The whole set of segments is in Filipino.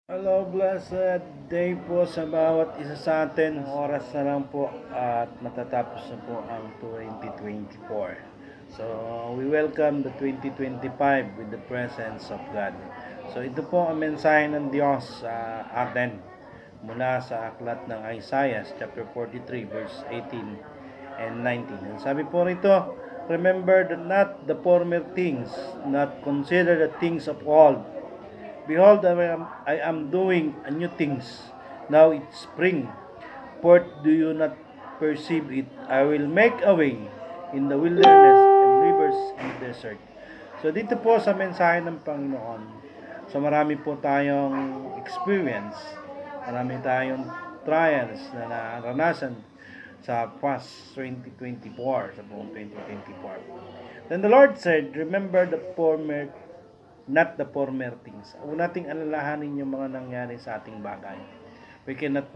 Hello, blessed day po sa bawat isa sa atin. Oras na lang po at matatapos na po ang 2024. So, we welcome the 2025 with the presence of God. So, ito po ang mensahe ng Diyos sa atin mula sa aklat ng Isaiah chapter 43 verse 18 and 19. And sabi po rito, remember that not the former things, not consider the things of old. Behold, I am doing a new things. Now it's spring. Forth do you not perceive it? I will make a way in the wilderness and rivers in the desert. So dito po sa mensahe ng Panginoon, so marami po tayong experience, marami tayong trials na naranasan sa past 2024, sa buong 2024. Then the Lord said, remember the former not the former things. Huwag nating alalahanin yung mga nangyari sa ating bagay. We cannot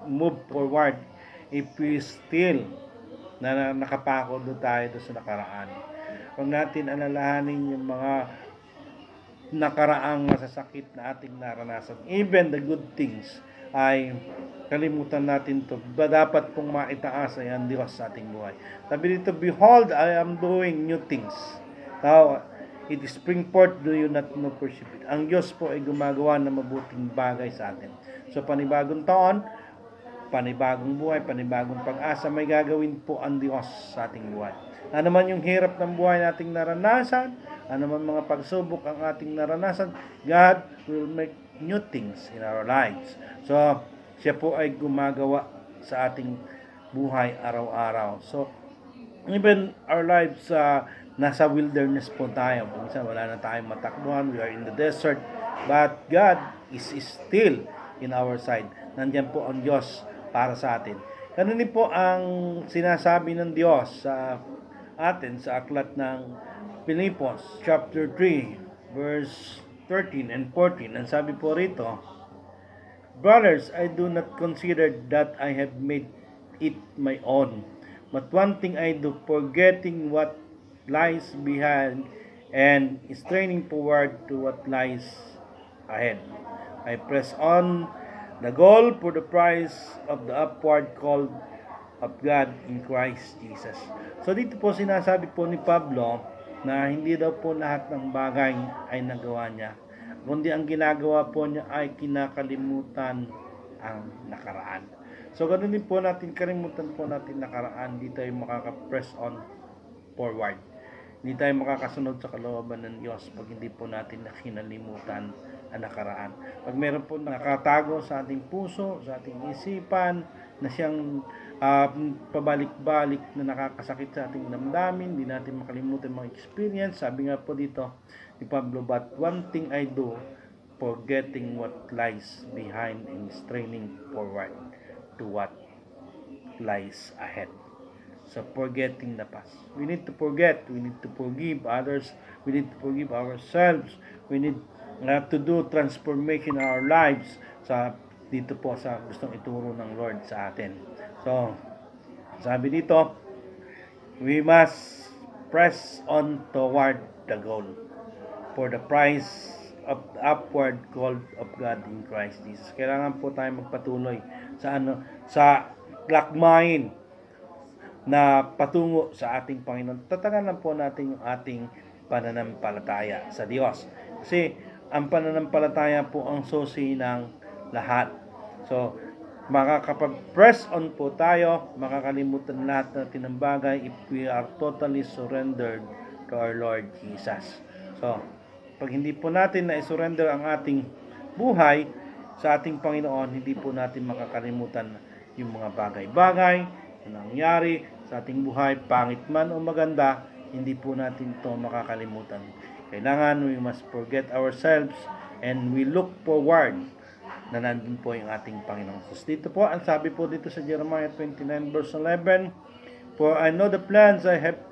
move forward if we still na nakapako doon tayo doon sa nakaraan. Huwag natin alalahanin yung mga nakaraang masasakit na ating naranasan. Even the good things ay kalimutan natin to. Dapat pong maitaas ay ang Diyos sa ating buhay. Sabi dito, behold, I am doing new things. Now, it is spring forth, do you not know perceive it? Ang Diyos po ay gumagawa ng mabuting bagay sa atin. So, panibagong taon, panibagong buhay, panibagong pag-asa, may gagawin po ang Diyos sa ating buhay. Ano man yung hirap ng buhay nating naranasan, ano man mga pagsubok ang ating naranasan, God will make new things in our lives. So, siya po ay gumagawa sa ating buhay araw-araw. So, even our lives, nasa wilderness po tayo. Minsan wala na tayong matakbuhan. We are in the desert. But God is still in our side. Nandiyan po ang Diyos para sa atin. Ganun din po ang sinasabi ng Diyos sa atin sa aklat ng Pilipos chapter 3 verse 13 and 14. Ang sabi po rito, brothers, I do not consider that I have made it my own. But one thing I do, forgetting what lies behind and straining forward to what lies ahead. I press on the goal for the prize of the upward call of God in Christ Jesus. So dito po sinasabi po ni Pablo na hindi daw po lahat ng bagay ay nagawa niya, kundi ang ginagawa po niya ay kinakalimutan ang nakaraan. So ganun din po natin, kalimutan po natin nakaraan, hindi tayo makaka-press on forward. Hindi tayo makakasunod sa kalooban ng Diyos pag hindi po natin kinalimutan ang nakaraan. Pag meron po nakatago sa ating puso, sa ating isipan, na siyang pabalik-balik na nakakasakit sa ating damdamin, hindi natin makalimutan mga experience. Sabi nga po dito ni Pablo, but one thing I do, forgetting what lies behind and straining forward to what lies ahead. So, forgetting the past. We need to forget. We need to forgive others. We need to forgive ourselves. We need to do transformation in our lives dito po sa gustong ituro ng Lord sa atin. So, sabi dito, we must press on toward the goal for the prize of the upward call of God in Christ Jesus. Kailangan po tayo magpatuloy sa lakmayin na patungo sa ating Panginoon. Tatagan lang po natin yung ating pananampalataya sa Diyos. Kasi ang pananampalataya po ang susi ng lahat. So, makakapag-press on po tayo, makakalimutan lahat natin ng bagay if we are totally surrendered to our Lord Jesus. So, pag hindi po natin na-surrender ang ating buhay sa ating Panginoon, hindi po natin makakalimutan yung mga bagay-bagay na nangyari sa ating buhay, pangit man o maganda, hindi po natin ito makakalimutan. Kailangan we must forget ourselves and we look forward na nandun po yung ating Panginoon. So, dito po, ang sabi po dito sa Jeremiah 29 verse 11, for I know the plans I have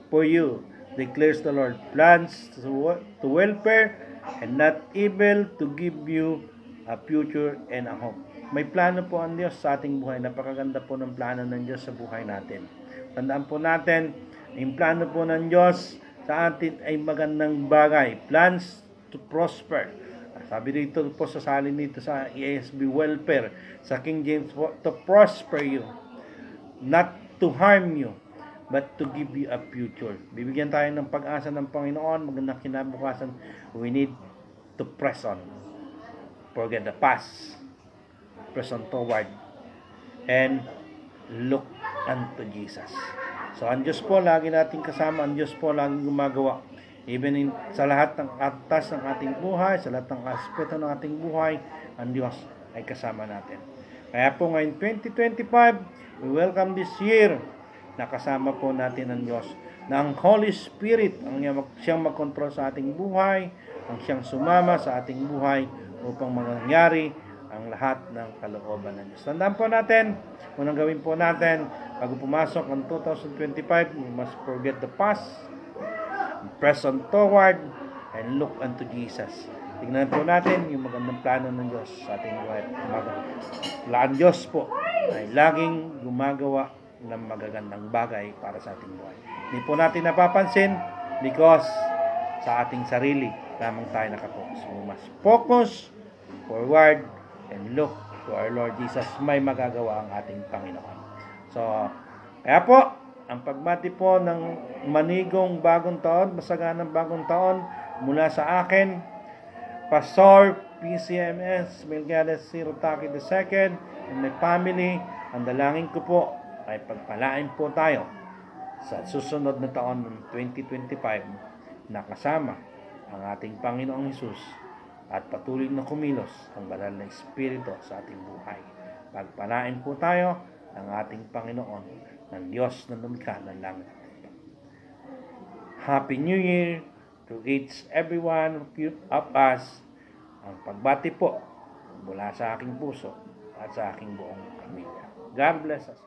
for you, declares the Lord, plans to welfare and not evil, to give you a future and a hope. May plano po ang Diyos sa ating buhay. Napakaganda po ng plano ng Diyos sa buhay natin. Tandaan po natin, yung plano po ng Diyos sa atin ay magandang bagay. Plans to prosper. Sabi dito po sa salin dito sa ESV welfare, sa King James po, to prosper you, not to harm you, but to give you a future. Bibigyan tayo ng pag-asa ng Panginoon, magandang kinabukasan. We need to press on. Forget the past. Press on toward. And look unto Jesus. So, ang Diyos po, lagi natin kasama. Ang Diyos po, lagi gumagawa. Even sa lahat ng atas ng ating buhay, sa lahat ng aspeto ng ating buhay, ang Diyos ay kasama natin. Kaya po ngayon 2025, we welcome this year na kasama po natin ang Diyos. Na ang Holy Spirit ang siyang mag-control sa ating buhay, ang siyang sumama sa ating buhay upang mangyari ang lahat ng kalooban ng Diyos. Tandaan po natin, unang gawin po natin, bago pumasok ang 2025, we must forget the past, press on toward, and look unto Jesus. Tingnan po natin yung magandang plano ng Diyos sa ating buhay. Ang Diyos po ay laging gumagawa ng magagandang bagay para sa ating buhay. Hindi po natin napapansin because sa ating sarili lamang tayo nakapokus. We must focus forward and look to our Lord Jesus. May magagawa ang ating Panginoon. So, kaya po, ang pagbati po ng manigong bagong taon, masaganang bagong taon, mula sa akin, Pastor PCMS Melquiades Sirotaki II and my family, ang dalangin ko po ay pagpalain po tayo sa susunod na taon ng 2025 na kasama ang ating Panginoong Hesus at patuloy na kumilos ang banal na Espiritu sa ating buhay. Pagpalain po tayo ng ating Panginoon, ng Diyos na lumikha ng langit. Happy New Year to each every one of us. Ang pagbati po mula sa aking puso at sa aking buong pamilya. God bless us.